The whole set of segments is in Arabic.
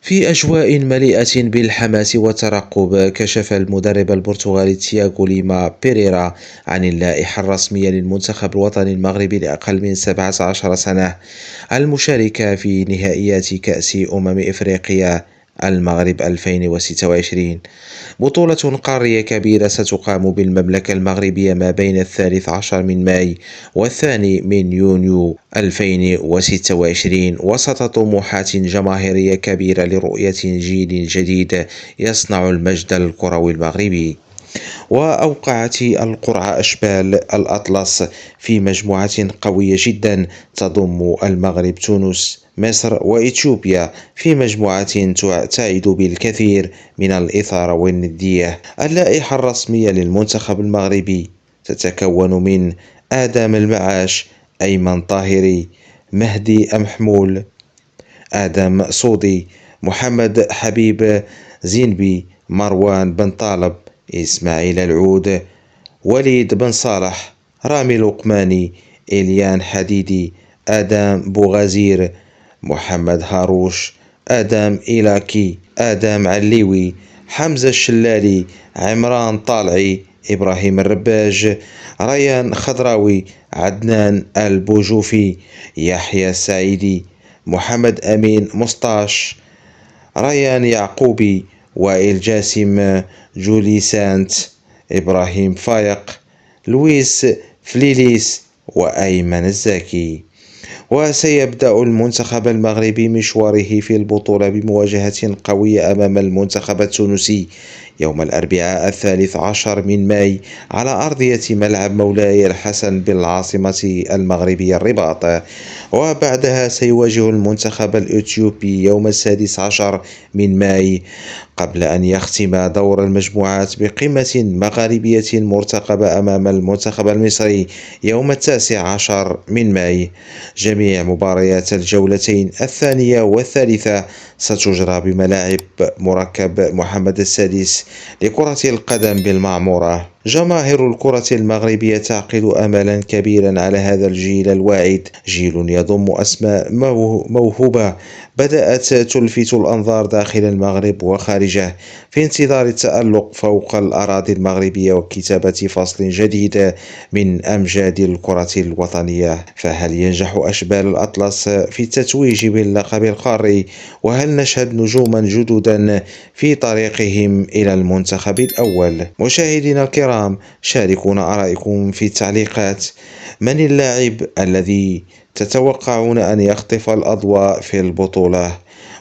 في أجواء مليئة بالحماس والترقب، كشف المدرب البرتغالي تياغو ليما بيريرا عن اللائحة الرسمية للمنتخب الوطني المغربي لأقل من 17 سنة المشاركة في نهائيات كأس إفريقيا المغرب 2026. بطولة قارية كبيرة ستقام بالمملكة المغربية ما بين 13 من ماي والثاني من يونيو 2026، وسط طموحات جماهيرية كبيرة لرؤية جيل جديد يصنع المجد الكروي المغربي. وأوقعت القرعة أشبال الأطلس في مجموعة قوية جدا تضم المغرب، تونس، مصر وإثيوبيا في مجموعة تعد بالكثير من الإثارة والندية. اللائحة الرسمية للمنتخب المغربي تتكون من آدم المعاش، أيمن طاهري، مهدي أمحمول، آدم صودي، محمد حبيب زينبي، مروان بن طالب، إسماعيل العود، وليد بن صالح، رامي لقماني، إليان حديدي، آدم بوغازير، محمد هاروش، آدم إيلاكي، آدم عليوي، حمزة الشلالي، عمران طالعي، إبراهيم الرباج، ريان خضراوي، عدنان البوجوفي، يحيى السعيدي، محمد أمين مسطاش، ريان يعقوبي، وائل جاسم، جولي سانت، إبراهيم فايق، لويس فليليس، وأيمن الزاكي. وسيبدأ المنتخب المغربي مشواره في البطولة بمواجهة قوية أمام المنتخب التونسي يوم الأربعاء 13 من ماي على أرضية ملعب مولاي الحسن بالعاصمة المغربية الرباط. وبعدها سيواجه المنتخب الإثيوبي يوم 16 من ماي، قبل أن يختم دور المجموعات بقمة مغاربية مرتقبة أمام المنتخب المصري يوم 19 من ماي. جميع مباريات الجولتين الثانية والثالثة ستجرى بملاعب مركب محمد السادس لكرة القدم بالمعمورة. جماهير الكرة المغربية تعقد أملا كبيرا على هذا الجيل الواعد، جيل يضم أسماء موهوبة بدأت تلفت الأنظار داخل المغرب وخارجه، في انتظار التألق فوق الأراضي المغربية وكتابة فصل جديد من أمجاد الكرة الوطنية. فهل ينجح أشبال الأطلس في التتويج باللقب القاري؟ وهل نشهد نجوما جددا في طريقهم إلى المنتخب الأول؟ مشاهدينا الكرام، شاركونا آرائكم في التعليقات. من اللاعب الذي تتوقعون أن يخطف الأضواء في البطولة؟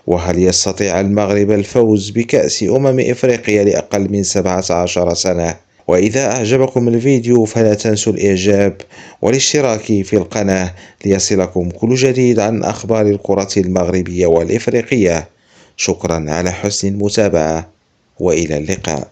وهل يستطيع المغرب الفوز بكأس إفريقيا لأقل من 17 سنة؟ وإذا أعجبكم الفيديو فلا تنسوا الإعجاب والاشتراك في القناة ليصلكم كل جديد عن أخبار الكرة المغربية والإفريقية. شكرا على حسن المتابعة، وإلى اللقاء.